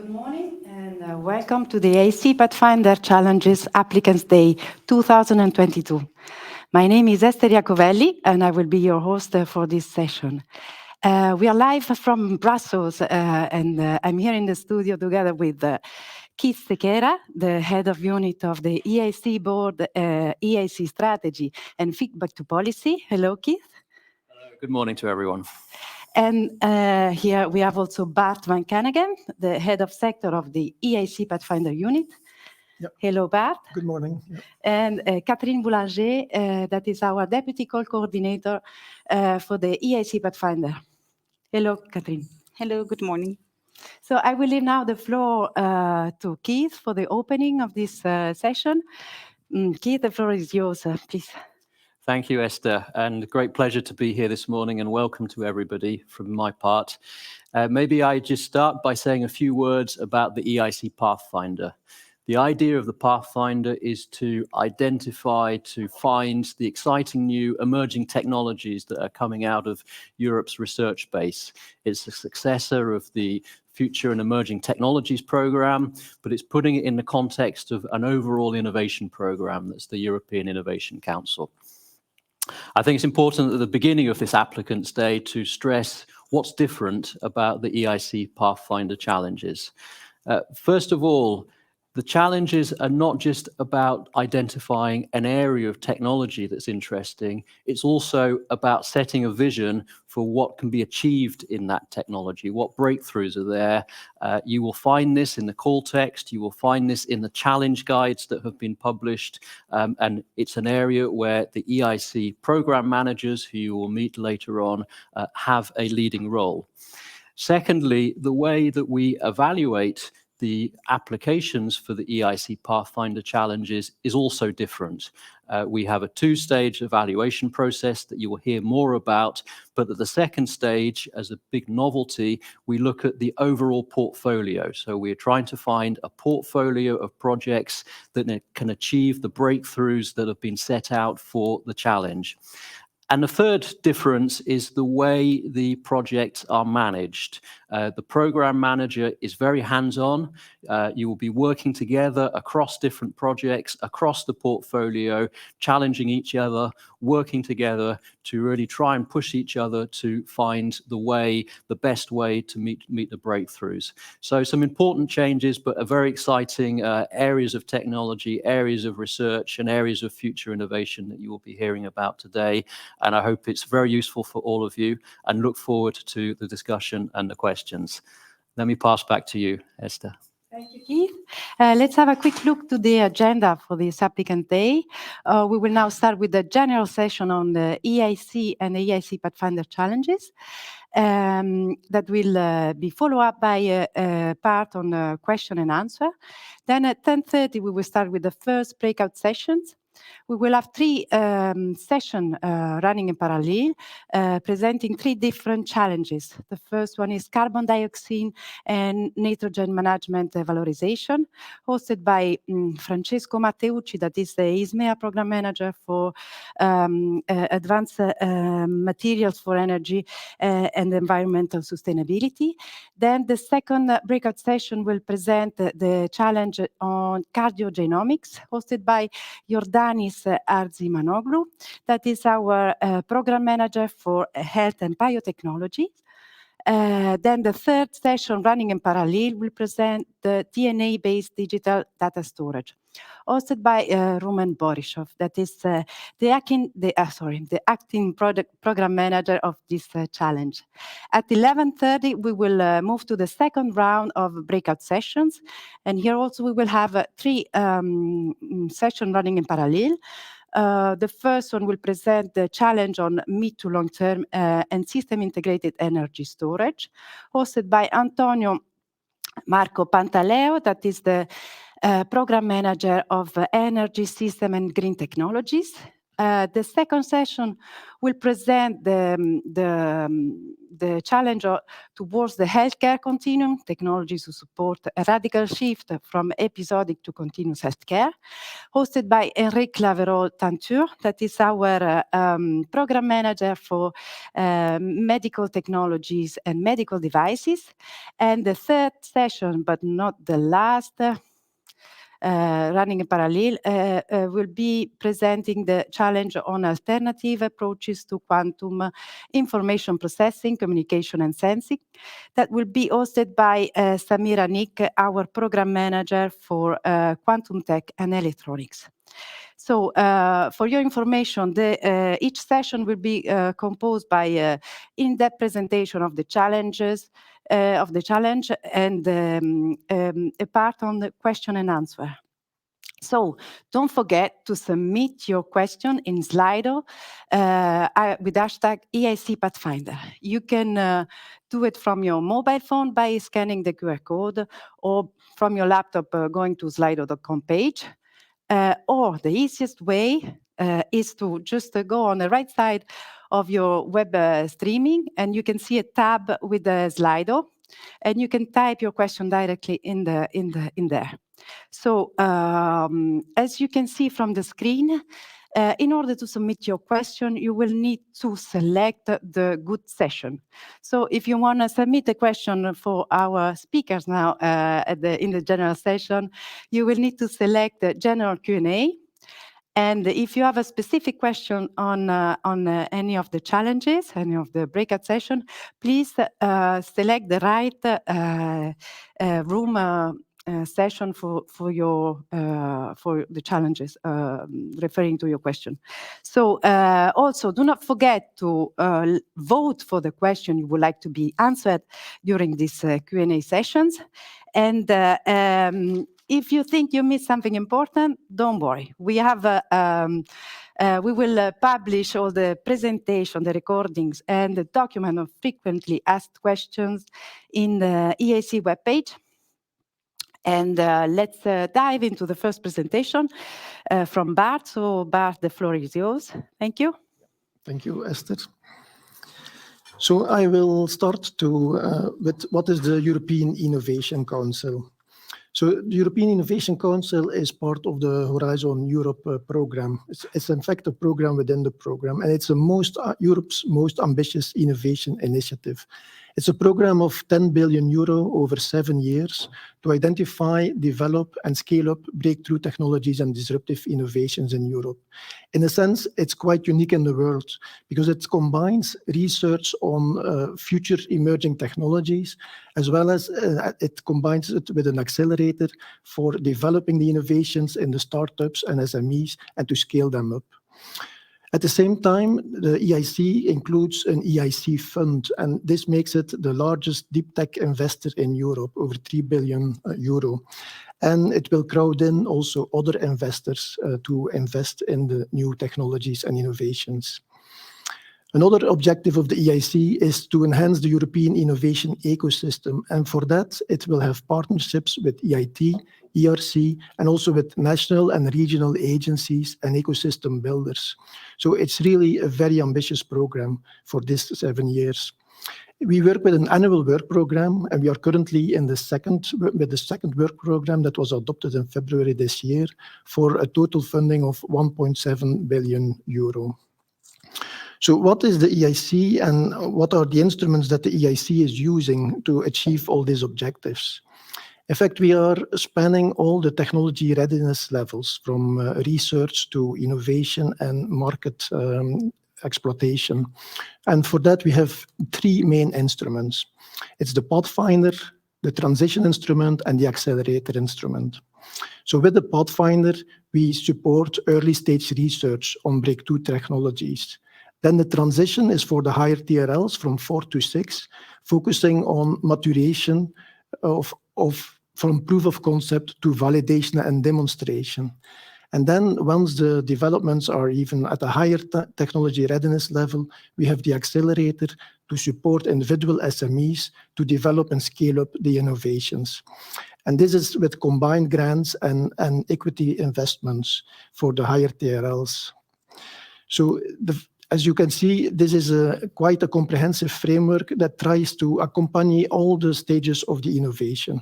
Good morning and welcome to the EIC Pathfinder Challenges Applicants Day 2022. My name is Esther Iacovelli and I will be your host for this session. We are live from Brussels and I'm here in the studio together with Keith Sequeira, the head of unit of the EIC board, EIC strategy and feedback to policy. Hello, Keith. Hello, good morning to everyone. And here we have also Bart van Kanagen, the head of sector of the EIC Pathfinder unit. Yep. Hello, Bart. Good morning. Yep. And Catherine Boulanger, that is our deputy call coordinator for the EIC Pathfinder. Hello, Catherine. Hello, good morning. So I will leave now the floor to Keith for the opening of this session. Keith, the floor is yours, please. Thank you, Esther, and great pleasure to be here this morning and welcome to everybody from my part. Maybe I just start by saying a few words about the EIC Pathfinder. The idea of the Pathfinder is to identify, to find the exciting new emerging technologies that are coming out of Europe's research base. It's the successor of the Future and Emerging Technologies Programme, but it's putting it in the context of an overall innovation programme that's the European Innovation Council. I think it's important at the beginning of this Applicants Day to stress what's different about the EIC Pathfinder Challenges. First of all, the challenges are not just about identifying an area of technology that's interesting, it's also about setting a vision for what can be achieved in that technology, what breakthroughs are there. You will find this in the call text, you will find this in the challenge guides that have been published, and it's an area where the EIC program managers, who you will meet later on, have a leading role. Secondly, the way that we evaluate the applications for the EIC Pathfinder Challenges is also different. We have a two-stage evaluation process that you will hear more about, but at the second stage, as a big novelty, we look at the overall portfolio. So we're trying to find a portfolio of projects that can achieve the breakthroughs that have been set out for the challenge. And the third difference is the way the projects are managed. The program manager is very hands-on. You will be working together across different projects, across the portfolio, challenging each other, working together to really try and push each other to find the best way to meet the breakthroughs. So some important changes, but a very exciting areas of technology, areas of research, and areas of future innovation that you will be hearing about today. And I hope it's very useful for all of you and look forward to the discussion and the questions. Let me pass back to you, Esther. Thank you, Keith. Let's have a quick look to the agenda for this Applicant Day. We will now start with the general session on the EIC and the EIC Pathfinder Challenges. That will be followed up by a part on question and answer. Then at 10:30, we will start with the first breakout sessions. We will have three sessions running in parallel, presenting three different challenges. The first one is carbon dioxide and nitrogen management valorization, hosted by Francesco Matteucci, that is the ISMEA program manager for advanced materials for energy and environmental sustainability. Then the second breakout session will present the challenge on cardiogenomics, hosted by Yordanis Arzimanoglu, that is our program manager for health and biotechnology. Then the third session running in parallel will present the DNA-based digital data storage, hosted by Rumen Borisov, that is the acting program manager of this challenge. At 11:30, we will move to the second round of breakout sessions, and here also we will have three sessions running in parallel. The first one will present the challenge on mid to long term and system integrated energy storage, hosted by Antonio Marco Pantaleo, that is the program manager of energy system and green technologies. The second session will present the challenge towards the healthcare continuum, technologies to support a radical shift from episodic to continuous healthcare, hosted by Henrique Lavereau-Tanture, that is our program manager for medical technologies and medical devices. And the third session, but not the last, running in parallel, will be presenting the challenge on alternative approaches to quantum information processing, communication, and sensing. That will be hosted by Samira Nick, our program manager for quantum tech and electronics. So for your information, each session will be composed by in-depth presentation of the challenges, of the challenge, and a part on the question and answer. So don't forget to submit your question in Slido with hashtag EIC Pathfinder. You can do it from your mobile phone by scanning the QR code, or from your laptop going to slido.com page. Or the easiest way is to just go on the right side of your web streaming, and you can see a tab with the Slido, and you can type your question directly in there. So as you can see from the screen, in order to submit your question, you will need to select the good session. So if you want to submit a question for our speakers now in the general session, you will need to select the general Q&A. And if you have a specific question on any of the challenges, any of the breakout session, please select the right room session for the challenges referring to your question. So also do not forget to vote for the question you would like to be answered during these Q&A sessions. And if you think you missed something important, don't worry. We have we will publish all the presentation, the recordings, and the document of frequently asked questions in the EIC webpage. And let's dive into the first presentation from Bart. So Bart, the floor is yours. Thank you. Thank you, Esther. So I will start with what is the European Innovation Council. So the European Innovation Council is part of the Horizon Europe program. It's in fact a program within the program, and it's Europe's most ambitious innovation initiative. It's a program of 10 billion euro over 7 years to identify, develop, and scale up breakthrough technologies and disruptive innovations in Europe. In a sense, it's quite unique in the world because it combines research on future emerging technologies, as well as it combines it with an accelerator for developing the innovations in the startups and SMEs and to scale them up. At the same time, the EIC includes an EIC fund, and this makes it the largest deep tech investor in Europe, over 3 billion euro. And it will crowd in also other investors to invest in the new technologies and innovations. Another objective of the EIC is to enhance the European innovation ecosystem, and for that it will have partnerships with EIT, ERC, and also with national and regional agencies and ecosystem builders. So it's really a very ambitious program for this 7 years. We work with an annual work program, and we are currently in the second work program that was adopted in February this year for a total funding of 1.7 billion euro. So what is the EIC, and what are the instruments that the EIC is using to achieve all these objectives? In fact, we are spanning all the technology readiness levels, from research to innovation and market exploitation. And for that, we have 3 main instruments. It's the Pathfinder, the Transition Instrument, and the Accelerator Instrument. So with the Pathfinder, we support early stage research on breakthrough technologies. Then the transition is for the higher TRLs from 4 to 6, focusing on maturation from proof of concept to validation and demonstration. And then once the developments are even at a higher technology readiness level, we have the accelerator to support individual SMEs to develop and scale up the innovations. And this is with combined grants and equity investments for the higher TRLs. So as you can see, this is quite a comprehensive framework that tries to accompany all the stages of the innovation.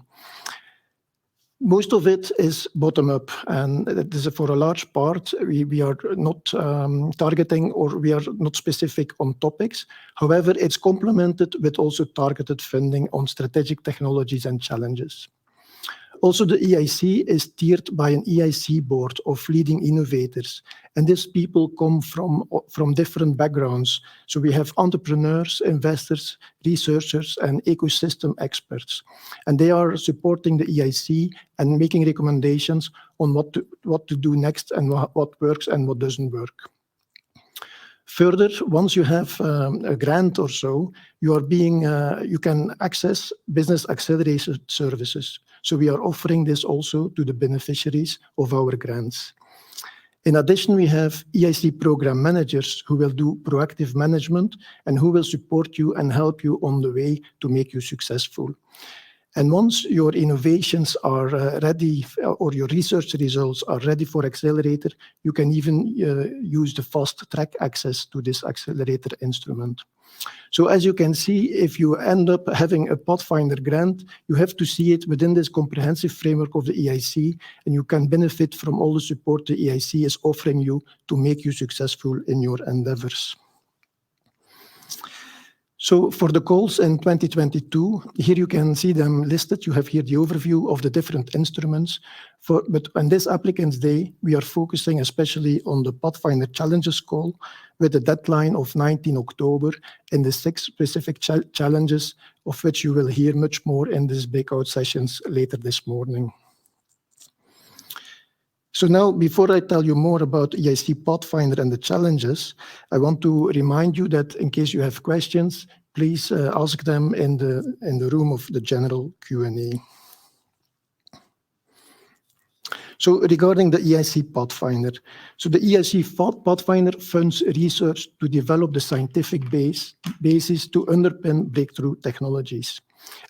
Most of it is bottom-up, and this is for a large part. We are not targeting, or we are not specific on topics. However, it's complemented with also targeted funding on strategic technologies and challenges. Also, the EIC is steered by an EIC board of leading innovators, and these people come from different backgrounds. So we have entrepreneurs, investors, researchers, and ecosystem experts, and they are supporting the EIC and making recommendations on what to do next, and what works and what doesn't work. Further, once you have a grant or so, you can access business acceleration services. So we are offering this also to the beneficiaries of our grants. In addition, we have EIC program managers who will do proactive management and who will support you and help you on the way to make you successful. And once your innovations are ready, or your research results are ready for accelerator, you can even use the fast track access to this accelerator instrument. So as you can see, if you end up having a Pathfinder grant, you have to see it within this comprehensive framework of the EIC, and you can benefit from all the support the EIC is offering you to make you successful in your endeavors. So for the calls in 2022, here you can see them listed. You have here the overview of the different instruments. But on this Applicants Day, we are focusing especially on the Pathfinder Challenges call with a deadline of 19 October and the 6 specific challenges, of which you will hear much more in these breakout sessions later this morning. So now, before I tell you more about EIC Pathfinder and the challenges, I want to remind you that in case you have questions, please ask them in the room of the general Q&A. So regarding the EIC Pathfinder, so the EIC Pathfinder funds research to develop the scientific basis to underpin breakthrough technologies.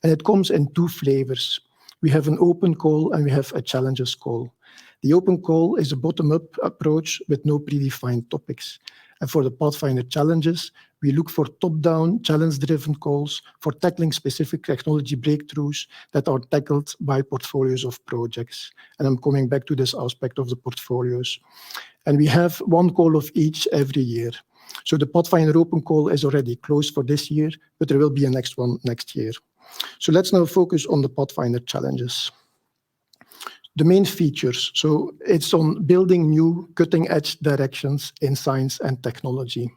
And it comes in 2 flavors. We have an open call and we have a challenges call. The open call is a bottom-up approach with no predefined topics. And for the Pathfinder challenges, we look for top-down, challenge-driven calls for tackling specific technology breakthroughs that are tackled by portfolios of projects. And I'm coming back to this aspect of the portfolios. And we have 1 call of each every year. So the Pathfinder open call is already closed for this year, but there will be a next one next year. So let's now focus on the Pathfinder challenges. The main features, so it's on building new cutting-edge directions in science and technology.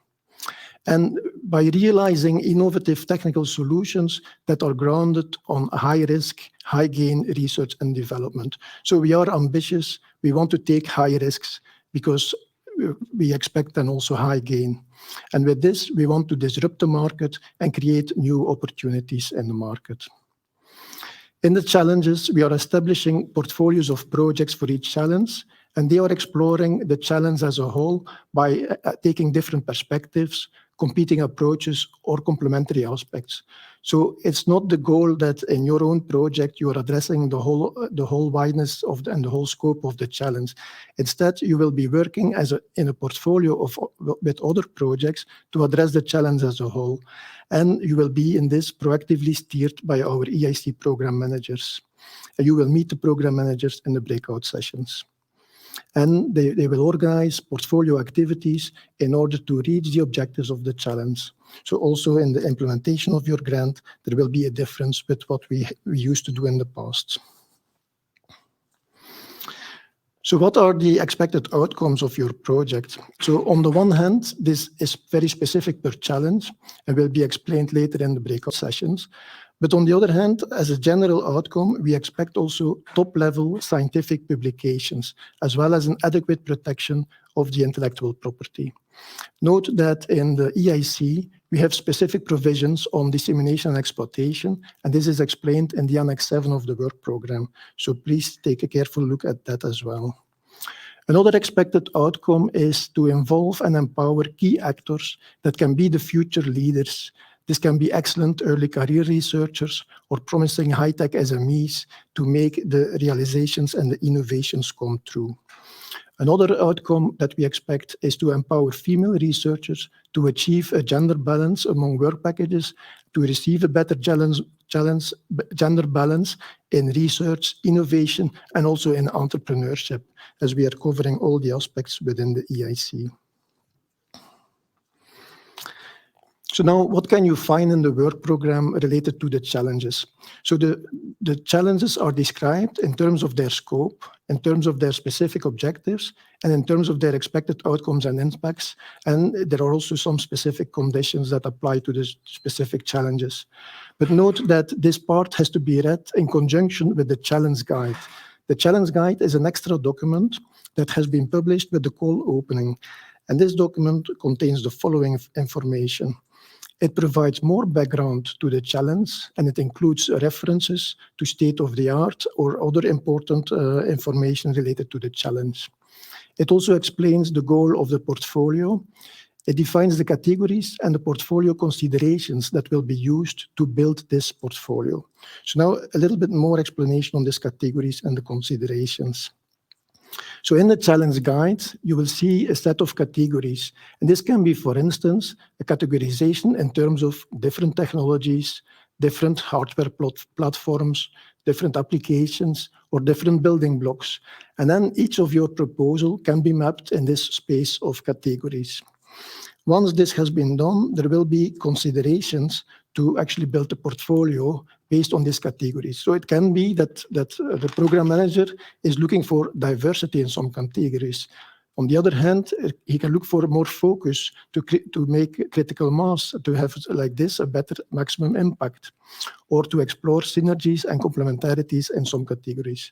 And by realizing innovative technical solutions that are grounded on high-risk, high-gain research and development. So we are ambitious, we want to take high risks because we expect then also high gain. And with this, we want to disrupt the market and create new opportunities in the market. In the challenges, we are establishing portfolios of projects for each challenge, and they are exploring the challenge as a whole by taking different perspectives, competing approaches, or complementary aspects. So it's not the goal that in your own project you are addressing the whole wideness of and the whole scope of the challenge. Instead, you will be working in a portfolio with other projects to address the challenge as a whole. And you will be in this proactively steered by our EIC program managers. And you will meet the program managers in the breakout sessions. And they will organize portfolio activities in order to reach the objectives of the challenge. So also in the implementation of your grant, there will be a difference with what we used to do in the past. So what are the expected outcomes of your project? So on the one hand, this is very specific per challenge and will be explained later in the breakout sessions. But on the other hand, as a general outcome, we expect also top-level scientific publications, as well as an adequate protection of the intellectual property. Note that in the EIC, we have specific provisions on dissemination and exploitation, and this is explained in the Annex 7 of the work program. So please take a careful look at that as well. Another expected outcome is to involve and empower key actors that can be the future leaders. This can be excellent early career researchers or promising high-tech SMEs to make the realizations and the innovations come true. Another outcome that we expect is to empower female researchers to achieve a gender balance among work packages, to receive a better gender balance in research, innovation, and also in entrepreneurship, as we are covering all the aspects within the EIC. So now, what can you find in the work program related to the challenges? So the challenges are described in terms of their scope, in terms of their specific objectives, and in terms of their expected outcomes and impacts. And there are also some specific conditions that apply to the specific challenges. But note that this part has to be read in conjunction with the challenge guide. The challenge guide is an extra document that has been published with the call opening. And this document contains the following information. It provides more background to the challenge, and it includes references to state-of-the-art or other important information related to the challenge. It also explains the goal of the portfolio. It defines the categories and the portfolio considerations that will be used to build this portfolio. So now a little bit more explanation on these categories and the considerations. So in the challenge guide, you will see a set of categories. And this can be, for instance, a categorization in terms of different technologies, different hardware platforms, different applications, or different building blocks. And then each of your proposal can be mapped in this space of categories. Once this has been done, there will be considerations to actually build a portfolio based on these categories. So it can be that the program manager is looking for diversity in some categories. On the other hand, he can look for more focus to make critical mass, to have like this a better maximum impact, or to explore synergies and complementarities in some categories.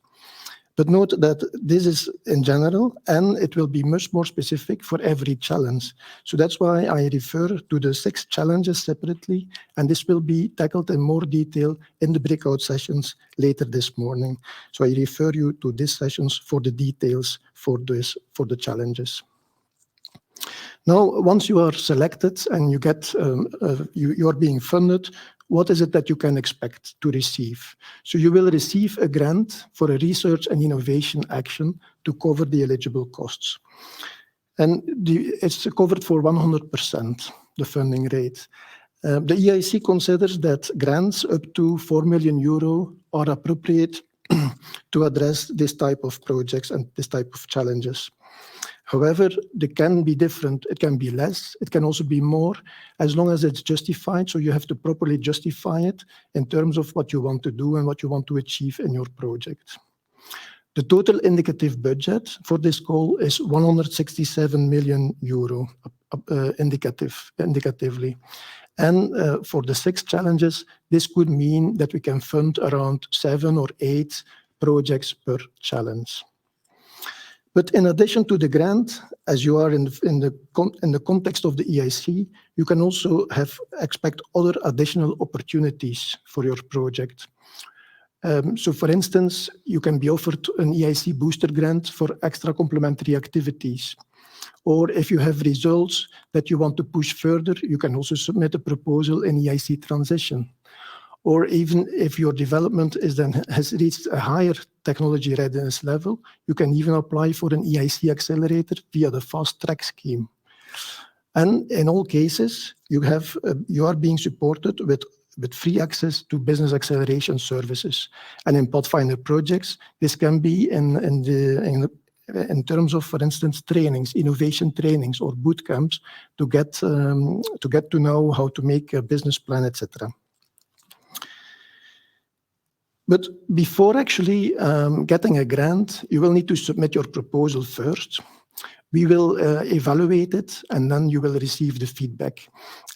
But note that this is in general, and it will be much more specific for every challenge. So that's why I refer to the 6 challenges separately, and this will be tackled in more detail in the breakout sessions later this morning. So I refer you to these sessions for the details for the challenges. Now, once you are selected and you get you are being funded, what is it that you can expect to receive? So you will receive a grant for a research and innovation action to cover the eligible costs. And it's covered for 100%, the funding rate. The EIC considers that grants up to 4 million euro are appropriate to address this type of projects and this type of challenges. However, they can be different. It can be less. It can also be more, as long as it's justified. So you have to properly justify it in terms of what you want to do and what you want to achieve in your project. The total indicative budget for this goal is 167 million euro indicatively. And for the 6 challenges, this could mean that we can fund around 7 or 8 projects per challenge. But in addition to the grant, as you are in the context of the EIC, you can also expect other additional opportunities for your project. So for instance, you can be offered an EIC booster grant for extra complementary activities. Or if you have results that you want to push further, you can also submit a proposal in EIC transition. Or even if your development has reached a higher technology readiness level, you can even apply for an EIC accelerator via the fast track scheme. And in all cases, you are being supported with free access to business acceleration services. And in Pathfinder projects, this can be in terms of, for instance, trainings, innovation trainings, or boot camps to get to know how to make a business plan, etc. But before actually getting a grant, you will need to submit your proposal first. We will evaluate it, and then you will receive the feedback.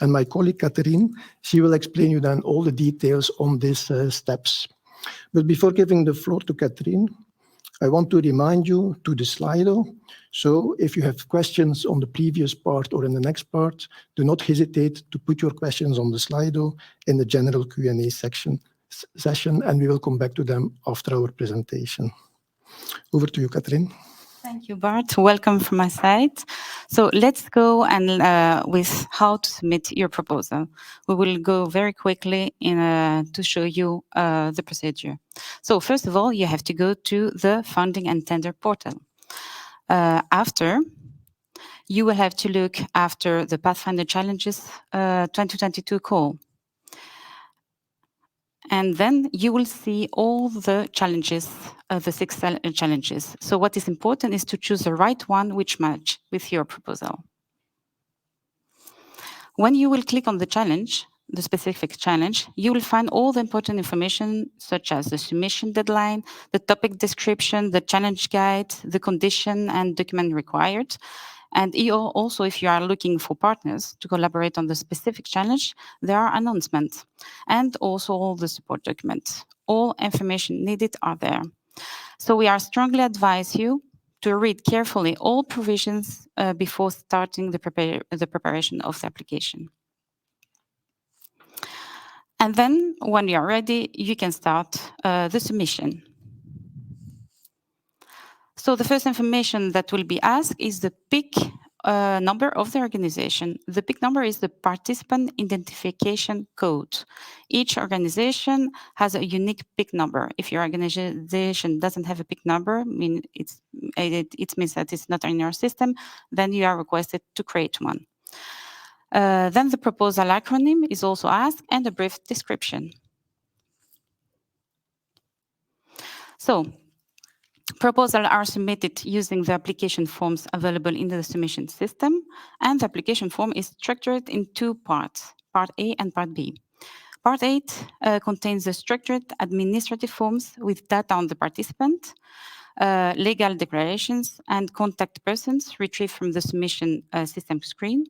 And my colleague, Catherine, she will explain you then all the details on these steps. But before giving the floor to Catherine, I want to remind you to the Slido. So if you have questions on the previous part or in the next part, do not hesitate to put your questions on the Slido in the general Q&A session, and we will come back to them after our presentation. Over to you, Catherine. Thank you, Bart. Welcome from my side. So let's go and with how to submit your proposal. We will go very quickly to show you the procedure. So first of all, you have to go to the funding and tender portal. After, you will have to look after the Pathfinder Challenges 2022 call. And then you will see all the challenges, the 6 challenges. So what is important is to choose the right one which match with your proposal. When you will click on the challenge, the specific challenge, you will find all the important information such as the submission deadline, the topic description, the challenge guide, the condition and document required. And also, if you are looking for partners to collaborate on the specific challenge, there are announcements and also all the support documents. All information needed are there. So we are strongly advise you to read carefully all provisions before starting the preparation of the application. And then when you are ready, you can start the submission. So the first information that will be asked is the PIC number of the organization. The PIC number is the participant identification code. Each organization has a unique PIC number. If your organization doesn't have a PIC number, it means that it's not in your system, then you are requested to create one. Then the proposal acronym is also asked and a brief description. So, proposals are submitted using the application forms available in the submission system, and the application form is structured in 2 parts, Part A and Part B. Part 8 contains the structured administrative forms with data on the participant, legal declarations, and contact persons retrieved from the submission system screen.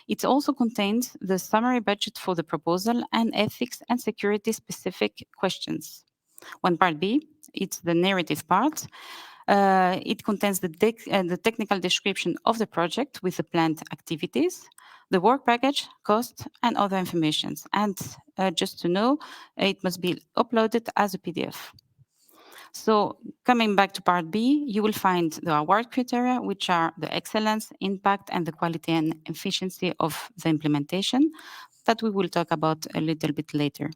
It also contains the summary budget for the proposal and ethics and security specific questions. One Part B, it's the narrative part. It contains the technical description of the project with the planned activities, the work package, cost, and other information. And just to know, it must be uploaded as a PDF. So coming back to Part B, you will find the award criteria, which are the excellence, impact, and the quality and efficiency of the implementation that we will talk about a little bit later.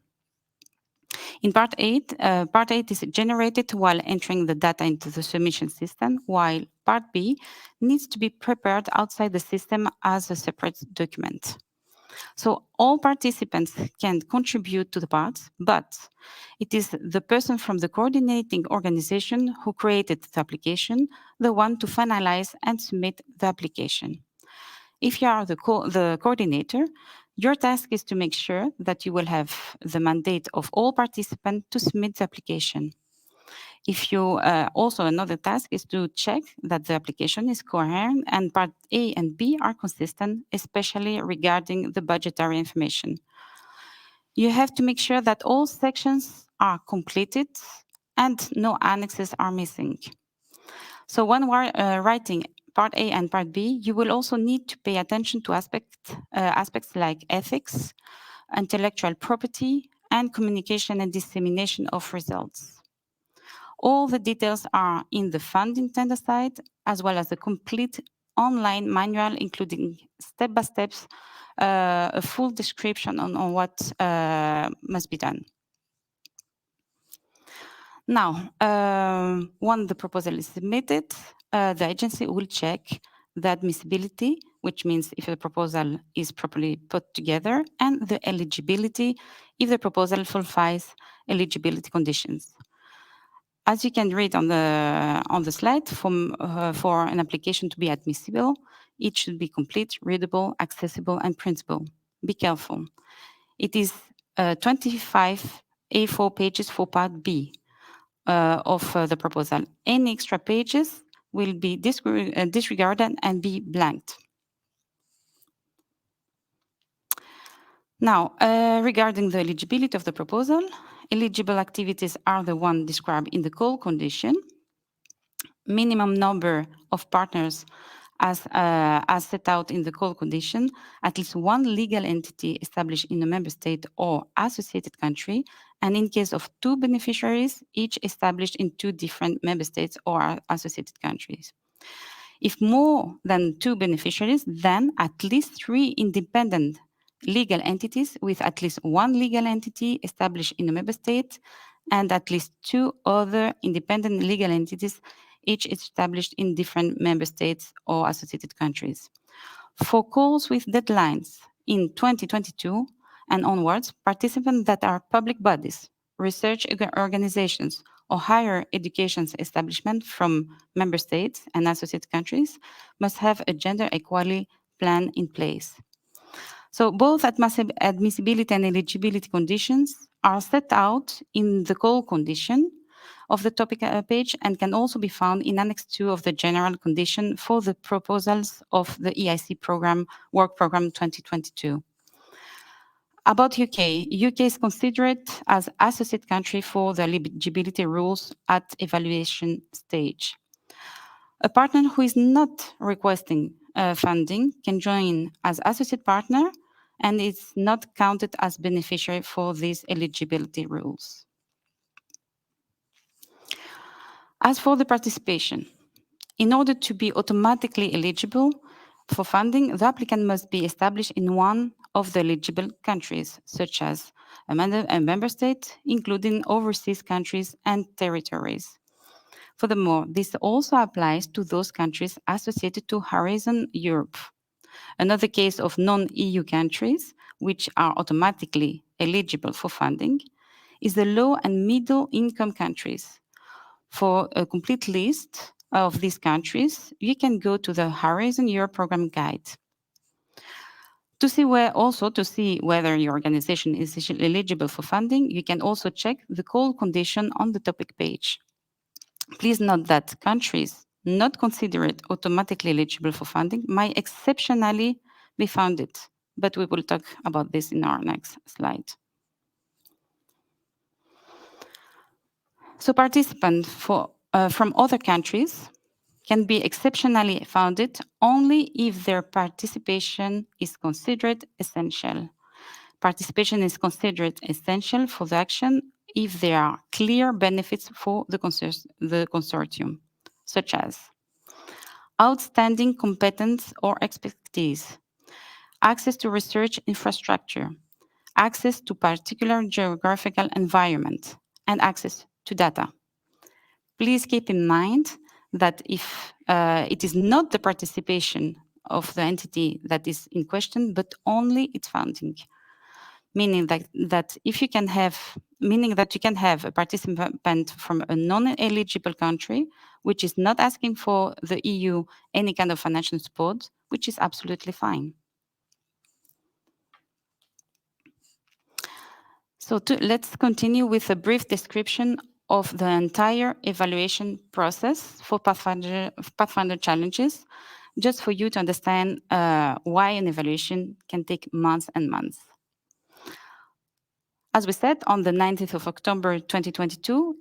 In Part 8 is generated while entering the data into the submission system, while Part B needs to be prepared outside the system as a separate document. So all participants can contribute to the parts, but it is the person from the coordinating organization who created the application, the one to finalize and submit the application. If you are the coordinator, your task is to make sure that you will have the mandate of all participants to submit the application. If you also another task is to check that the application is coherent and Part A and B are consistent, especially regarding the budgetary information. You have to make sure that all sections are completed and no annexes are missing. So when we're writing Part A and Part B, you will also need to pay attention to aspects like ethics, intellectual property, and communication and dissemination of results. All the details are in the funding tender site, as well as the complete online manual, including step-by-steps, a full description on what must be done. Now, when the proposal is submitted, the agency will check the admissibility, which means if the proposal is properly put together, and the eligibility, if the proposal fulfills eligibility conditions. As you can read on the slide, for an application to be admissible, it should be complete, readable, accessible, and printable. Be careful. It is 25 A4 pages for Part B of the proposal. Any extra pages will be disregarded and be blanked. Now, regarding the eligibility of the proposal, eligible activities are the one described in the call condition. Minimum number of partners as set out in the call condition, at least one legal entity established in a member state or associated country, and in case of 2 beneficiaries, each established in 2 different member states or associated countries. If more than 2 beneficiaries, then at least 3 independent legal entities with at least 1 legal entity established in a member state and at least 2 other independent legal entities each is established in different member states or associated countries. For calls with deadlines in 2022 and onwards, participants that are public bodies, research organizations, or higher education establishments from member states and associated countries must have a gender equality plan in place. So both admissibility and eligibility conditions are set out in the call condition of the topic page and can also be found in Annex 2 of the general condition for the proposals of the EIC program, Work Program 2022. About UK, UK is considered as associate country for the eligibility rules at evaluation stage. A partner who is not requesting funding can join as associate partner and is not counted as beneficiary for these eligibility rules. As for the participation, in order to be automatically eligible for funding, the applicant must be established in one of the eligible countries, such as a member state, including overseas countries and territories. Furthermore, this also applies to those countries associated to Horizon Europe. Another case of non-EU countries, which are automatically eligible for funding, is the low and middle income countries. For a complete list of these countries, you can go to the Horizon Europe Program Guide. To see whether your organization is eligible for funding, you can also check the call condition on the topic page. Please note that countries not considered automatically eligible for funding might exceptionally be funded, but we will talk about this in our next slide. So participants from other countries can be exceptionally funded only if their participation is considered essential. Participation is considered essential for the action if there are clear benefits for the consortium, such as outstanding competence or expertise, access to research infrastructure, access to particular geographical environment, and access to data. Please keep in mind that if it is not the participation of the entity that is in question, but only its funding, meaning that you can have a participant from a non-eligible country, which is not asking for the EU any kind of financial support, which is absolutely fine. So let's continue with a brief description of the entire evaluation process for Pathfinder Challenges, just for you to understand why an evaluation can take months and months. As we said, on the 19th of October 2022,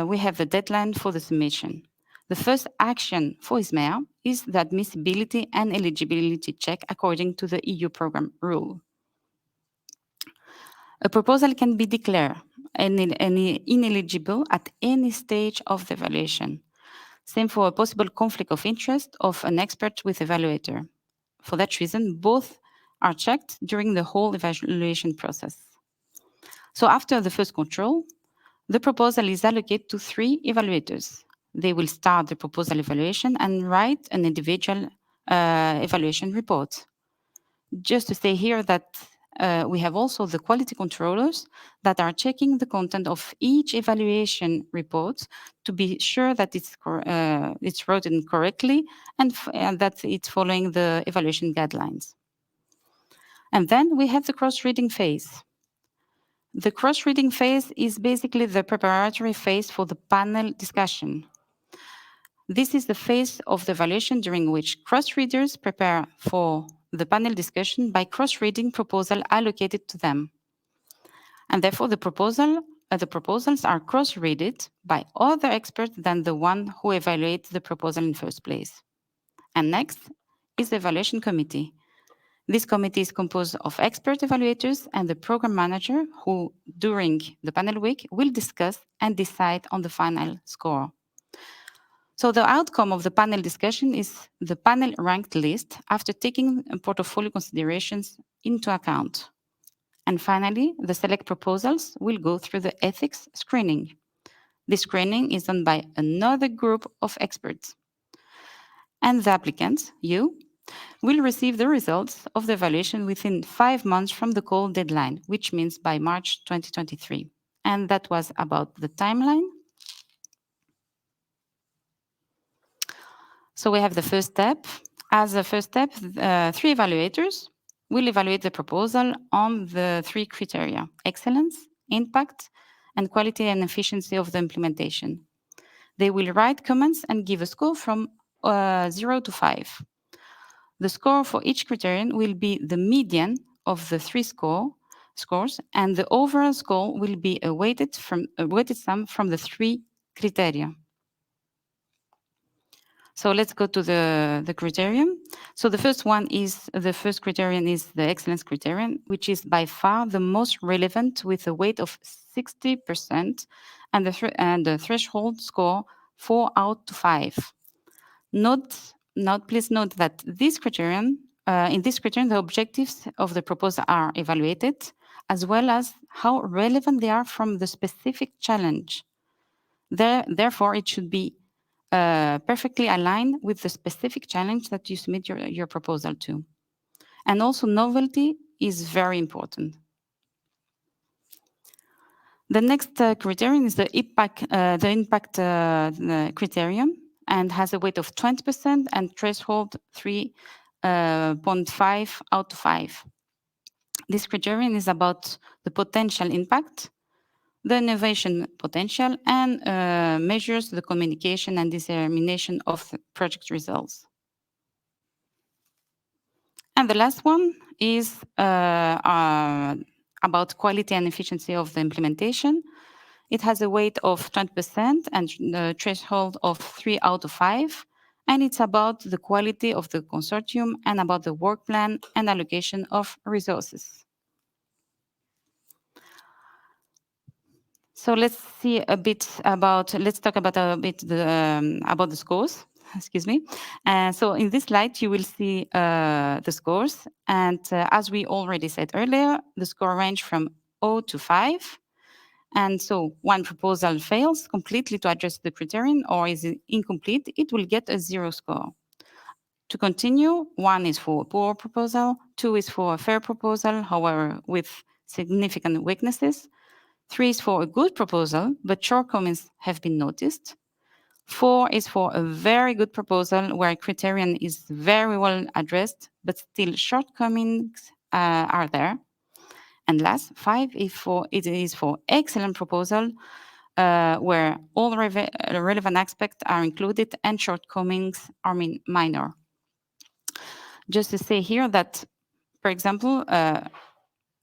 we have the deadline for the submission. The first action for ISMEA is the admissibility and eligibility check according to the EU program rule. A proposal can be declared ineligible at any stage of the evaluation. Same for a possible conflict of interest of an expert with evaluator. For that reason, both are checked during the whole evaluation process. So after the first control, the proposal is allocated to 3 evaluators. They will start the proposal evaluation and write an individual evaluation report. Just to say here that we have also the quality controllers that are checking the content of each evaluation report to be sure that it's written correctly and that it's following the evaluation guidelines. And then we have the cross-reading phase. The cross-reading phase is basically the preparatory phase for the panel discussion. This is the phase of the evaluation during which cross-readers prepare for the panel discussion by cross-reading proposal allocated to them. And therefore, the proposals are cross-readed by other experts than the one who evaluates the proposal in first place. And next is the evaluation committee. This committee is composed of expert evaluators and the program manager who, during the panel week, will discuss and decide on the final score. So the outcome of the panel discussion is the panel ranked list after taking portfolio considerations into account. And finally, the select proposals will go through the ethics screening. This screening is done by another group of experts. And the applicant, you, will receive the results of the evaluation within 5 months from the call deadline, which means by March 2023. And that was about the timeline. So we have the first step. As a first step, 3 evaluators will evaluate the proposal on the 3 criteria: excellence, impact, and quality and efficiency of the implementation. They will write comments and give a score from 0 to 5. The score for each criterion will be the median of the 3 scores, and the overall score will be a weighted sum from the 3 criteria. So let's go to the criterion. So the first criterion is the excellence criterion, which is by far the most relevant, with a weight of 60% and the threshold score 4 out of 5. Please note that in this criterion, the objectives of the proposal are evaluated, as well as how relevant they are from the specific challenge. Therefore, it should be perfectly aligned with the specific challenge that you submit your proposal to. And also, novelty is very important. The next criterion is the impact criterion, and has a weight of 20% and threshold 3.5 out of 5. This criterion is about the potential impact, the innovation potential, and measures the communication and dissemination of the project results. And the last one is about quality and efficiency of the implementation. It has a weight of 20% and the threshold of 3 out of 5. And it's about the quality of the consortium and about the work plan and allocation of resources. So let's talk about the scores. Excuse me. So in this slide, you will see the scores. And as we already said earlier, the score range from 0 to 5. And so one proposal fails completely to address the criterion or is incomplete, it will get a 0 score. To continue, 1 is for a poor proposal, 2 is for a fair proposal, however, with significant weaknesses. 3 is for a good proposal, but shortcomings have been noticed. 4 is for a very good proposal where criterion is very well addressed, but still shortcomings are there. And last, 5 is for excellent proposal where all relevant aspects are included and shortcomings are minor. Just to say here that, for example,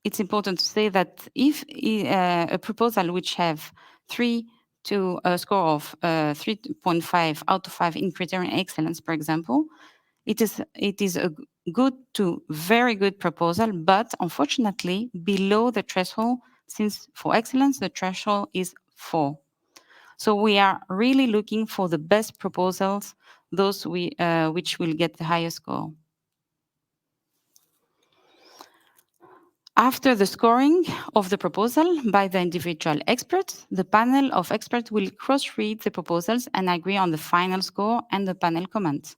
it's important to say that if a proposal which have 3 to a score of 3.5 out of 5 in criterion excellence, for example, it is a good to very good proposal, but unfortunately below the threshold, since for excellence the threshold is 4. So we are really looking for the best proposals, those which will get the highest score. After the scoring of the proposal by the individual experts, the panel of experts will cross-read the proposals and agree on the final score and the panel comments.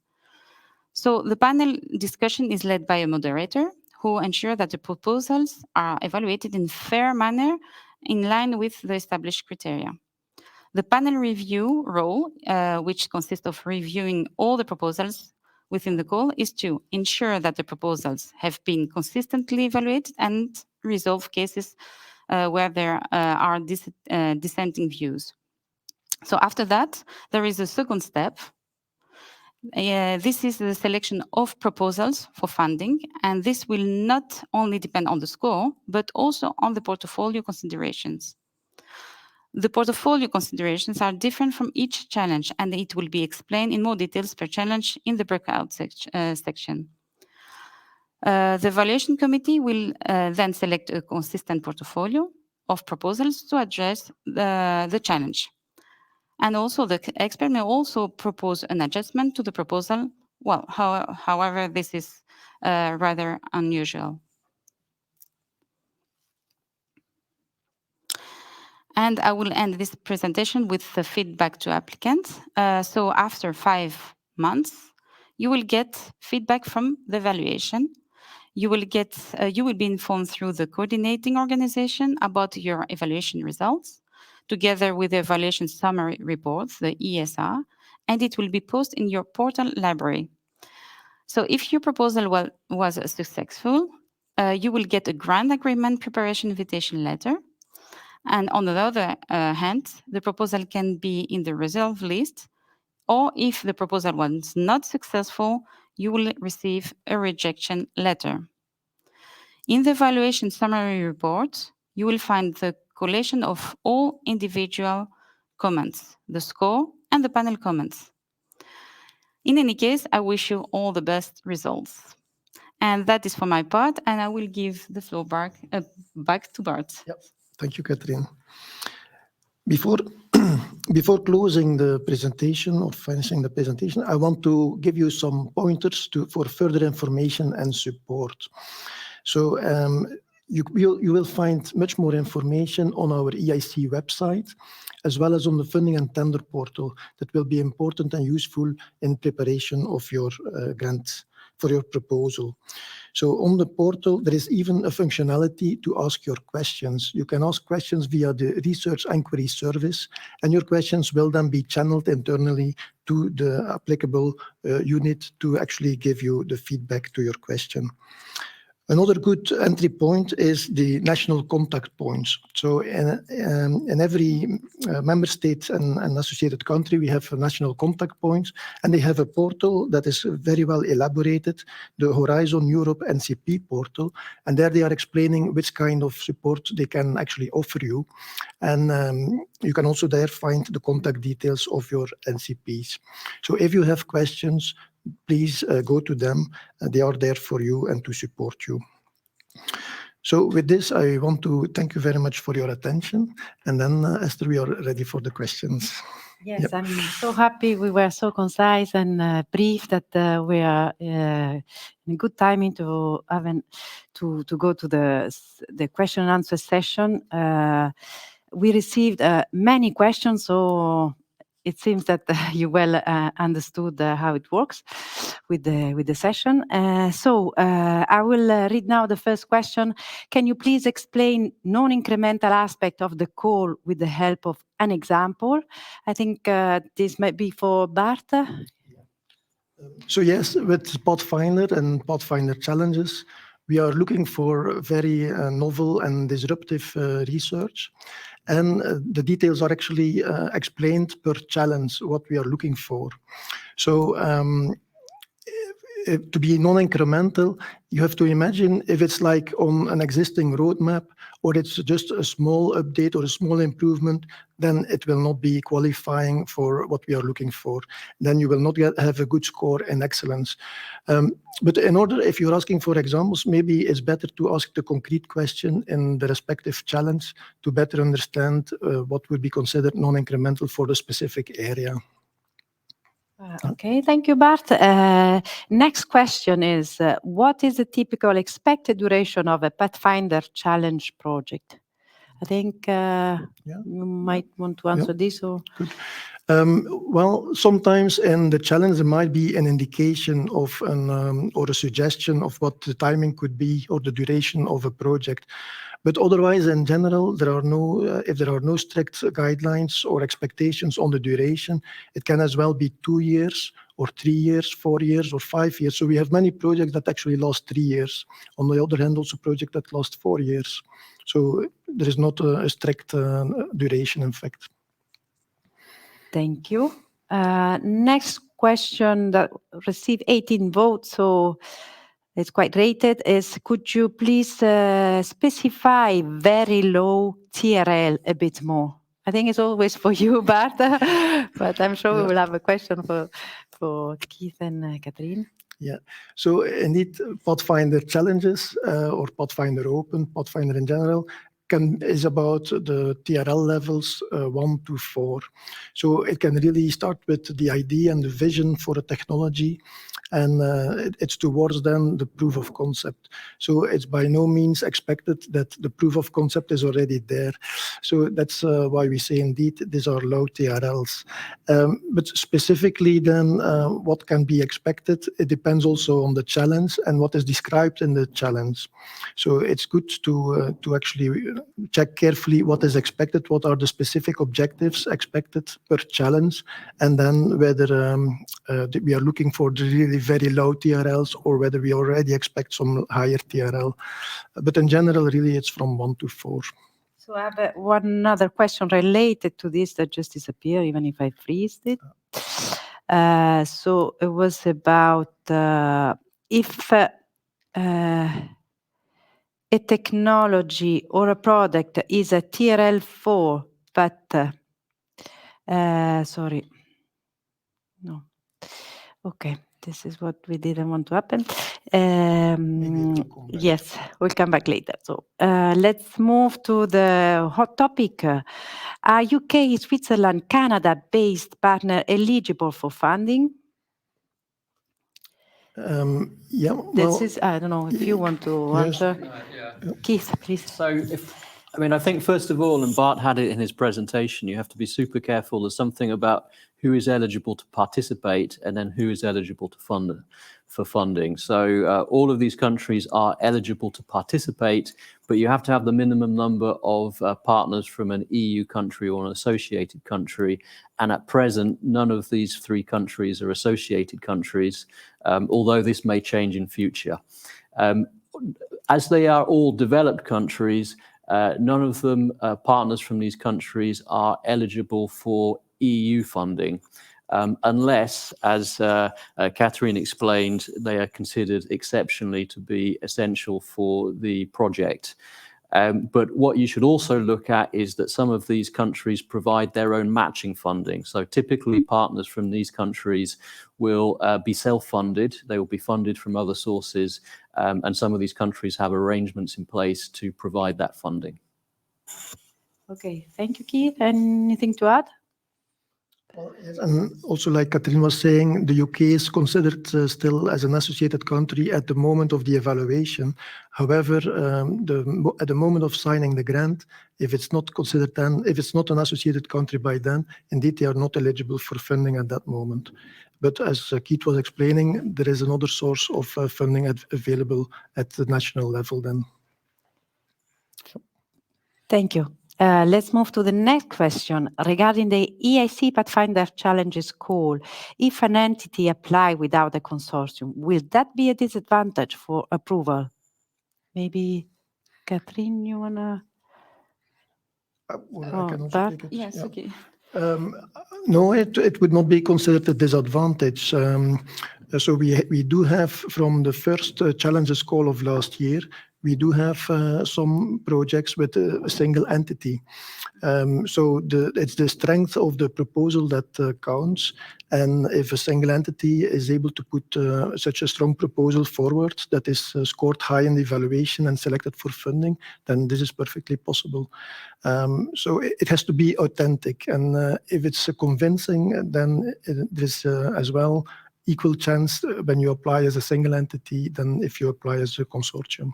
So the panel discussion is led by a moderator who ensures that the proposals are evaluated in a fair manner in line with the established criteria. The panel review role, which consists of reviewing all the proposals within the call, is to ensure that the proposals have been consistently evaluated and resolve cases where there are dissenting views. So after that, there is a second step. This is the selection of proposals for funding, and this will not only depend on the score, but also on the portfolio considerations. The portfolio considerations are different from each challenge, and it will be explained in more details per challenge in the breakout section. The evaluation committee will then select a consistent portfolio of proposals to address the challenge. And also the expert may also propose an adjustment to the proposal. Well, however, this is rather unusual. And I will end this presentation with the feedback to applicants. So after 5 months, you will get feedback from the evaluation. You will be informed through the coordinating organization about your evaluation results, together with the evaluation summary reports, the ESR, and it will be posted in your portal library. So if your proposal was successful, you will get a grant agreement preparation invitation letter. And on the other hand, the proposal can be in the reserve list, or if the proposal was not successful, you will receive a rejection letter. In the evaluation summary report, you will find the collation of all individual comments, the score, and the panel comments. In any case, I wish you all the best results. And that is for my part, and I will give the floor back to Bart. Yep. Thank you, Catherine. Before closing the presentation or finishing the presentation, I want to give you some pointers for further information and support. So you will find much more information on our EIC website, as well as on the funding and tender portal that will be important and useful in preparation of your grant for your proposal. So on the portal, there is even a functionality to ask your questions. You can ask questions via the research inquiry service, and your questions will then be channeled internally to the applicable unit to actually give you the feedback to your question. Another good entry point is the national contact points. So in every member state and associated country, we have national contact points, and they have a portal that is very well elaborated, the Horizon Europe NCP portal, and there they are explaining which kind of support they can actually offer you. And you can also there find the contact details of your NCPs. So if you have questions, please go to them. They are there for you and to support you. So with this, I want to thank you very much for your attention. And then, Esther, we are ready for the questions. Yes, Yep. I'm so happy we were so concise and brief that we are in a good timing to go to the question and answer session. We received many questions, so it seems that you well understood how it works with the session. So I will read now the first question. Can you please explain non-incremental aspect of the call with the help of an example? I think this might be for Bart. So yes, with Pathfinder and Pathfinder Challenges, we are looking for very novel and disruptive research. And the details are actually explained per challenge, what we are looking for. So to be non-incremental, you have to imagine if it's like on an existing roadmap, or it's just a small update or a small improvement, then it will not be qualifying for what we are looking for. Then you will not have a good score in excellence. But in order, if you're asking for examples, maybe it's better to ask the concrete question in the respective challenge to better understand what would be considered non-incremental for the specific area. Okay, thank you, Bart. Next question is, what is the typical expected duration of a Pathfinder Challenge project? I think you might want to answer this. Or... Good. Well, sometimes in the challenge, there might be an indication of or a suggestion of what the timing could be or the duration of a project. But otherwise, in general, if there are no strict guidelines or expectations on the duration, it can as well be 2 years or 3 years, 4 years or 5 years. So we have many projects that actually last 3 years. On the other hand, also projects that last 4 years. So there is not a strict duration, in fact. Thank you. Next question that received 18 votes, so it's quite rated, is could you please specify very low TRL a bit more? I think it's always for you, Bart, but I'm sure we will have a question for Keith and Catherine. Yeah, so indeed, Pathfinder Challenges or Pathfinder Open, Pathfinder in general, is about the TRL levels 1 to 4. So it can really start with the idea and the vision for a technology, and it's towards then the proof of concept. So it's by no means expected that the proof of concept is already there. So that's why we say indeed these are low TRLs. But specifically then what can be expected, it depends also on the challenge and what is described in the challenge. So it's good to actually check carefully what is expected, what are the specific objectives expected per challenge, and then whether we are looking for the really very low TRLs or whether we already expect some higher TRL. But in general, really, it's from 1 to 4. So I have one other question related to this that just disappeared, even if I freezed it. So it was about if a technology or a product is a TRL 4, but sorry, no, okay, this is what we didn't want to happen. Yes, we'll come back later. So let's move to the hot topic. Are UK, Switzerland, Canada-based partner eligible for funding? Yeah, well, this is, I don't know if you want to answer. Keith, please. So I think first of all, and Bart had it in his presentation, you have to be super careful. There's something about who is eligible to participate and then who is eligible to for funding. So all of these countries are eligible to participate, but you have to have the minimum number of partners from an EU country or an associated country. And at present, none of these 3 countries are associated countries, although this may change in future. As they are all developed countries, none of them, partners from these countries, are eligible for EU funding, unless, as Catherine explained, they are considered exceptionally to be essential for the project. But what you should also look at is that some of these countries provide their own matching funding. So typically partners from these countries will be self-funded. They will be funded from other sources. And some of these countries have arrangements in place to provide that funding. Okay, thank you, Keith. Anything to add? Yes, and also, like Catherine was saying, the UK is considered still as an associated country at the moment of the evaluation. However, at the moment of signing the grant, if it's not considered then, if it's not an associated country by then, indeed they are not eligible for funding at that moment. But as Keith was explaining, there is another source of funding available at the national level then. Thank you. Let's move to the next question regarding the EIC Pathfinder Challenges call. If an entity apply without a consortium, will that be a disadvantage for approval? Maybe Catherine, you wanna? I can also take it. Yes, Yeah. okay. No, it would not be considered a disadvantage. So we do have, from the first challenges call of last year, we do have some projects with a single entity. So it's the strength of the proposal that counts. And if a single entity is able to put such a strong proposal forward that is scored high in the evaluation and selected for funding, then this is perfectly possible. So it has to be authentic. And if it's convincing, then there's as well equal chance when you apply as a single entity than if you apply as a consortium.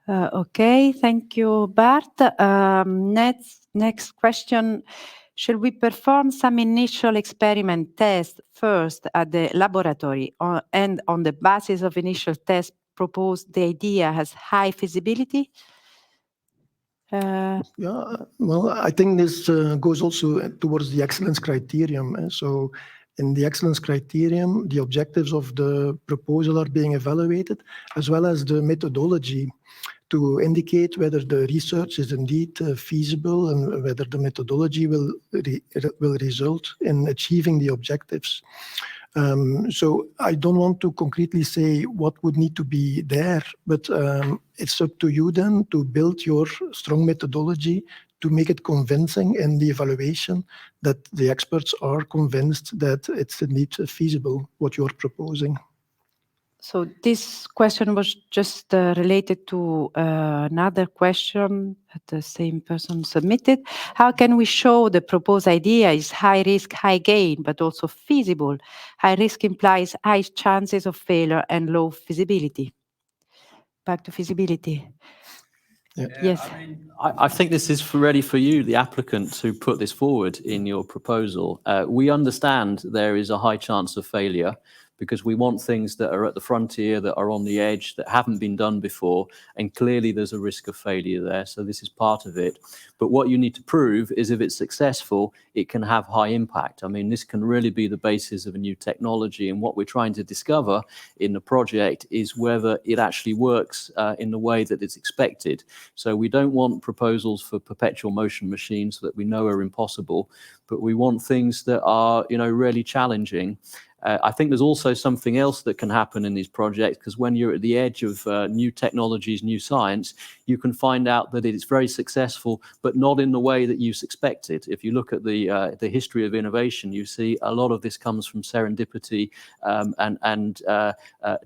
Okay, thank you, Bart. Next question. Should we perform some initial experiment tests first at the laboratory and on the basis of initial tests propose the idea has high feasibility? Yeah, well, I think this goes also towards the excellence criterion. So in the excellence criterion, the objectives of the proposal are being evaluated, as well as the methodology to indicate whether the research is indeed feasible and whether the methodology will result in achieving the objectives. So I don't want to concretely say what would need to be there, but it's up to you then to build your strong methodology to make it convincing in the evaluation that the experts are convinced that it's indeed feasible what you're proposing. So this question was just related to another question that the same person submitted. How can we show the proposed idea is high risk, high gain, but also feasible? High risk implies high chances of failure and low feasibility. Back to feasibility. Yeah. Yes. I think this is ready for you, the applicant, to put this forward in your proposal. We understand there is a high chance of failure because we want things that are at the frontier, that are on the edge, that haven't been done before, and clearly there's a risk of failure there, so this is part of it. But what you need to prove is if it's successful, it can have high impact. I mean, this can really be the basis of a new technology, and what we're trying to discover in the project is whether it actually works in the way that it's expected. So we don't want proposals for perpetual motion machines that we know are impossible, but we want things that are, really challenging. I think there's also something else that can happen in these projects, because when you're at the edge of new technologies, new science, you can find out that it's very successful, but not in the way that you expected. If you look at the history of innovation, you see a lot of this comes from serendipity and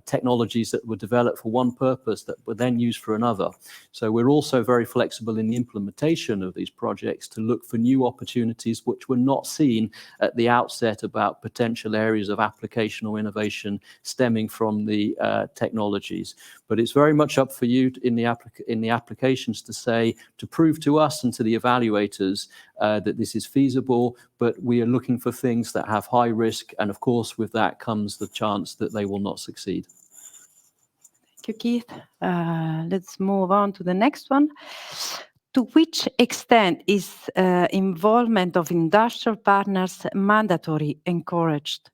technologies that were developed for one purpose that were then used for another. So we're also very flexible in the implementation of these projects to look for new opportunities which were not seen at the outset about potential areas of application or innovation stemming from the technologies. But it's very much up for you in the applications to prove to us and to the evaluators that this is feasible, but we are looking for things that have high risk, and of course with that comes the chance that they will not succeed. Thank you, Keith. Let's move on to the next one. To which extent is involvement of industrial partners mandatory, encouraged?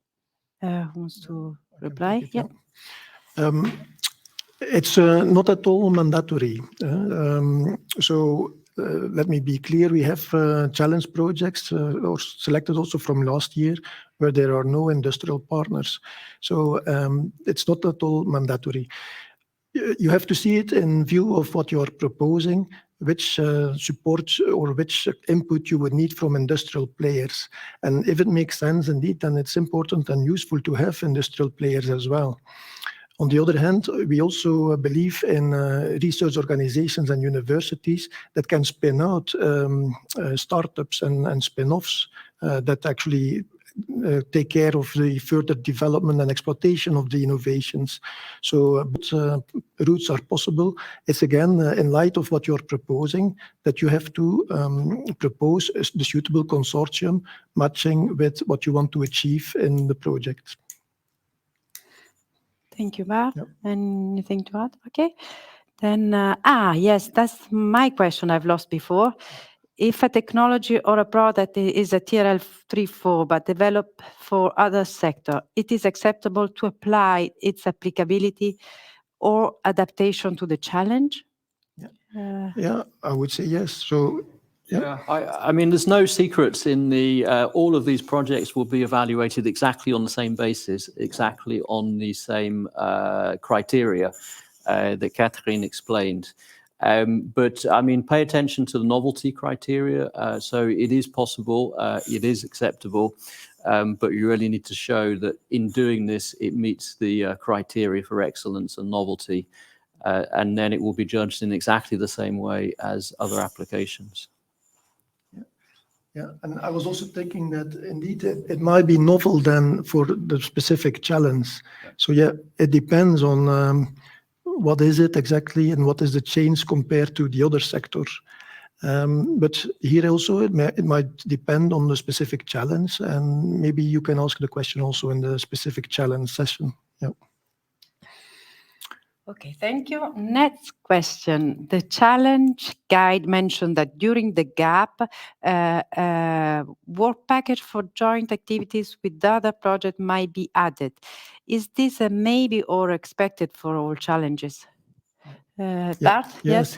Who wants to reply? Yeah. It's not at all mandatory. So let me be clear. We have challenge projects or selected also from last year where there are no industrial partners. So it's not at all mandatory. You have to see it in view of what you are proposing, which support or which input you would need from industrial players. And if it makes sense indeed, then it's important and useful to have industrial players as well. On the other hand, we also believe in research organizations and universities that can spin out startups and spin-offs that actually take care of the further development and exploitation of the innovations. So routes are possible. It's again, in light of what you're proposing, that you have to propose the suitable consortium matching with what you want to achieve in the project. Thank you, Bart. Yep. Anything to add? Okay. Then, yes, that's my question I've lost before. If a technology or a product is a TRL 3.4 but developed for other sector, it is acceptable to apply its applicability or adaptation to the challenge? Yeah, I would say yes. So, yeah. I mean, there's no secrets in the, all of these projects will be evaluated exactly on the same basis, exactly on the same criteria that Catherine explained. But I mean, pay attention to the novelty criteria. So it is possible, it is acceptable, but you really need to show that in doing this, it meets the criteria for excellence and novelty. And then it will be judged in exactly the same way as other applications. Yeah, and I was also thinking that indeed it might be novel then for the specific challenge. So yeah, it depends on what is it exactly and what is the change compared to the other sector. But here also it might depend on the specific challenge, and maybe you can ask the question also in the specific challenge session. Yeah. Okay, thank you. Next question. The challenge guide mentioned that during the gap, work package for joint activities with other projects might be added. Is this a maybe or expected for all challenges? Bart? Yes.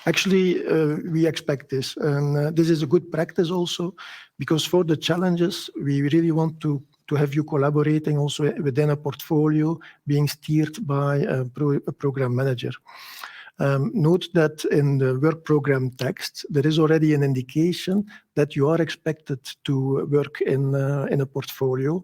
Actually, we expect this. And this is a good practice also, because for the challenges, we really want to have you collaborating also within a portfolio being steered by a program manager. Note that in the work program text, there is already an indication that you are expected to work in a portfolio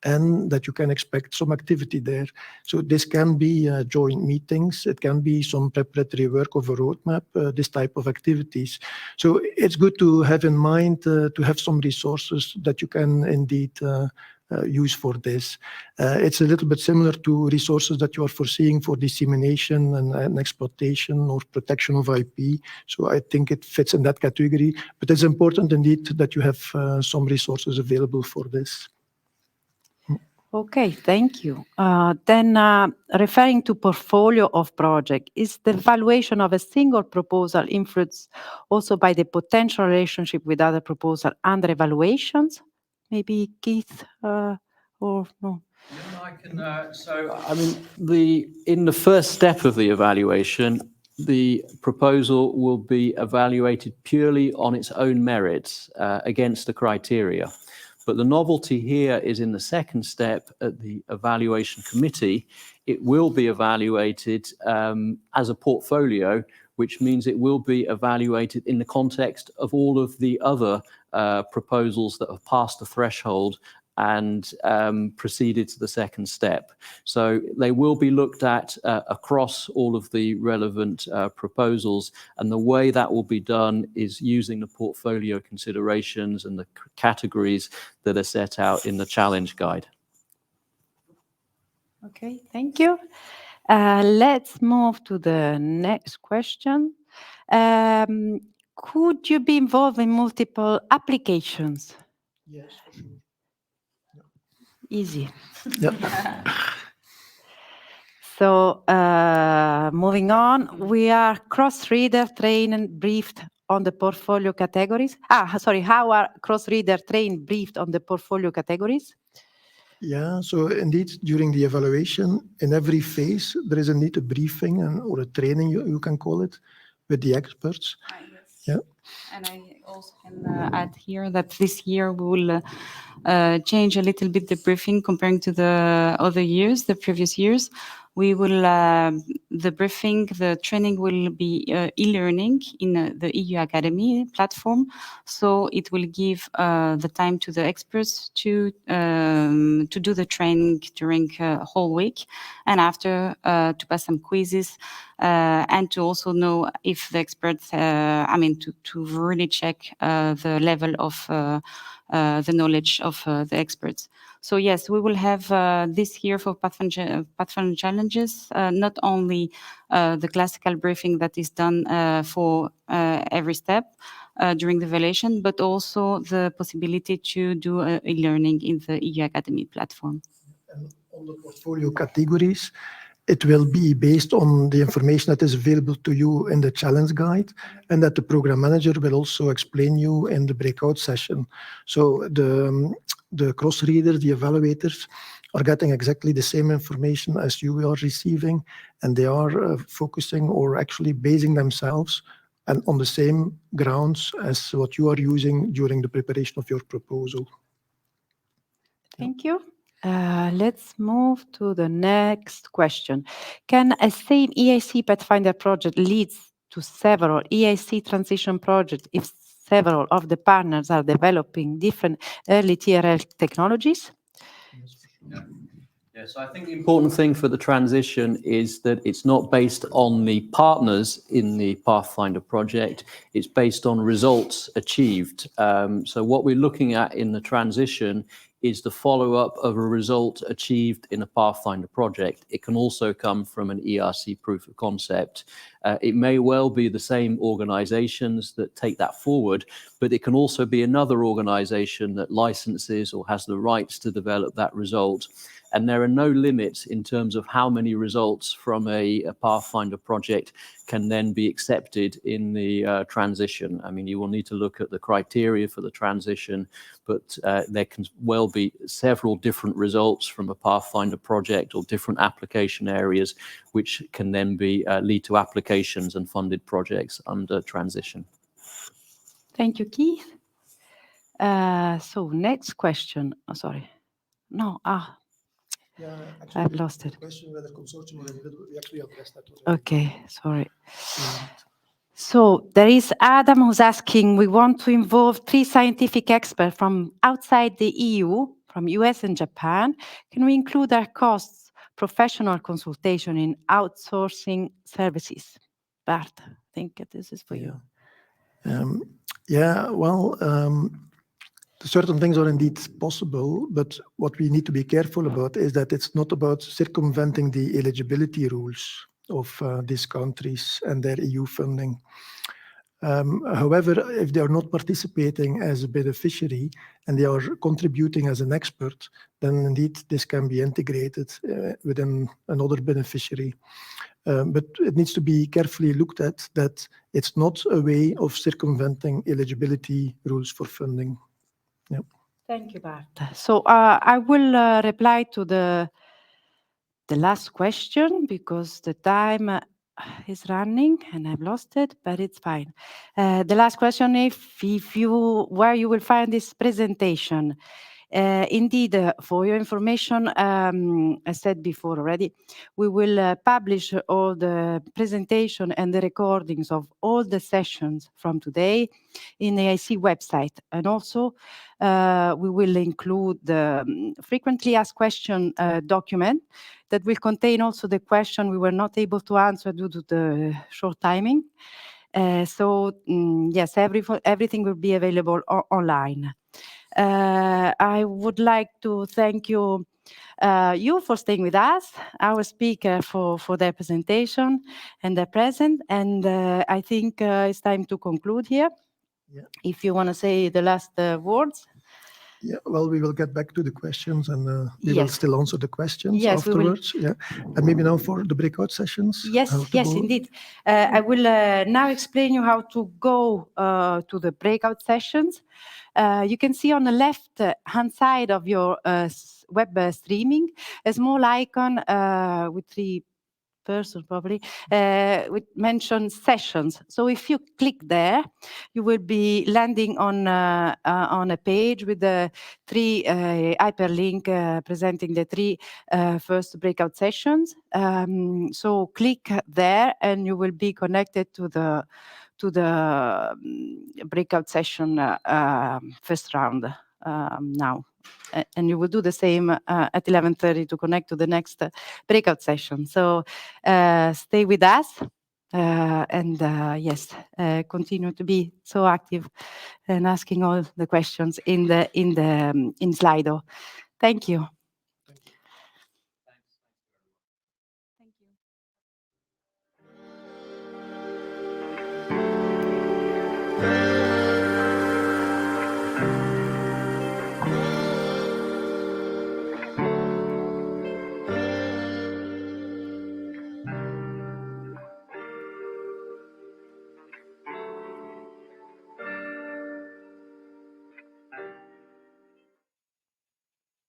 and that you can expect some activity there. So this can be joint meetings, it can be some preparatory work of a roadmap, this type of activities. So it's good to have in mind to have some resources that you can indeed use for this. It's a little bit similar to resources that you are foreseeing for dissemination and exploitation or protection of IP. So I think it fits in that category, but it's important indeed that you have some resources available for this. Okay, thank you. Then referring to portfolio of project, is the valuation of a single proposal influenced also by the potential relationship with other proposals under evaluations? Maybe Keith or no? Yeah, I can. So, I mean, in the first step of the evaluation, the proposal will be evaluated purely on its own merits against the criteria. But the novelty here is in the second step at the evaluation committee, it will be evaluated as a portfolio, which means it will be evaluated in the context of all of the other proposals that have passed the threshold and proceeded to the second step. So they will be looked at across all of the relevant proposals, and the way that will be done is using the portfolio considerations and the categories that are set out in the challenge guide. Okay, thank you. Let's move to the next question. Could you be involved in multiple applications? Yes, for sure. Easy. Yeah. So moving on, we are cross-reader trained and briefed on the portfolio categories. How are cross-reader trained briefed on the portfolio categories? Yeah, so indeed, during the evaluation, in every phase, there is indeed a briefing or a training, you can call it, with the experts. Yes. Yeah. And I also can add here that this year we will change a little bit the briefing comparing to the other years, the previous years. We will, the training will be e-learning in the EU Academy platform. So it will give the time to the experts to do the training during a whole week, and after to pass some quizzes and to also know if the experts, to really check the level of the knowledge of the experts. So yes, we will have this year for Pathfinder Challenges, not only the classical briefing that is done for every step during the evaluation, but also the possibility to do e-learning in the EU Academy platform. And on the portfolio categories, it will be based on the information that is available to you in the challenge guide, and that the program manager will also explain you in the breakout session. So the cross-readers, the evaluators, are getting exactly the same information as you are receiving, and they are focusing or actually basing themselves and on the same grounds as what you are using during the preparation of your proposal. Thank you. Let's move to the next question. Can a same EIC Pathfinder project lead to several EIC transition projects if several of the partners are developing different early TRL technologies? Yes, I think the important thing for the transition is that it's not based on the partners in the Pathfinder project, it's based on results achieved. So what we're looking at in the transition is the follow-up of a result achieved in a Pathfinder project. It can also come from an ERC proof of concept. It may well be the same organizations that take that forward, but it can also be another organization that licenses or has the rights to develop that result. And there are no limits in terms of how many results from a Pathfinder project can then be accepted in the transition. I mean, you will need to look at the criteria for the transition, but there can well be several different results from a Pathfinder project or different application areas, which can then be lead to applications and funded projects under transition. Thank you, Keith. So next question. Oh, sorry. No. Yeah, I've lost the it. question whether consortium or individual, we actually addressed that already. Okay, sorry. Indeed. So there is Adam who's asking, we want to involve 3 scientific experts from outside the EU, from US and Japan. Can we include our costs, professional consultation in outsourcing services? Bart, I think this is for you. Yeah, well, certain things are indeed possible, but what we need to be careful about is that it's not about circumventing the eligibility rules of these countries and their EU funding. However, if they are not participating as a beneficiary and they are contributing as an expert, then indeed this can be integrated within another beneficiary. But it needs to be carefully looked at that it's not a way of circumventing eligibility rules for funding. Yeah. Thank you, Bart. So I will reply to the last question because the time is running and I've lost it, but it's fine. The last question, where you will find this presentation. Indeed, for your information, I said before already, we will publish all the presentation and the recordings of all the sessions from today in the EIC website. And also, we will include the frequently asked question document that will contain also the question we were not able to answer due to the short timing. Yes, everything will be available online. I would like to thank you for staying with us, our speaker for their presentation and their present. And I think it's time to conclude here. Yeah. If you want to say the last words. Yeah, well, we will get back to the questions and we will still answer the questions afterwards. Yeah, and maybe now for the breakout sessions. Yes, indeed. I will now explain you how to go to the breakout sessions. You can see on the left-hand side of your web streaming a small icon with 3 persons probably, which mentions sessions. So if you click there, you will be landing on a page with the 3 hyperlink presenting the 3 first breakout sessions. So click there and you will be connected to the breakout session first round now. And you will do the same at 11:30 to connect to the next breakout session. So stay with us and continue to be so active and asking all the questions in Slido. Thank you.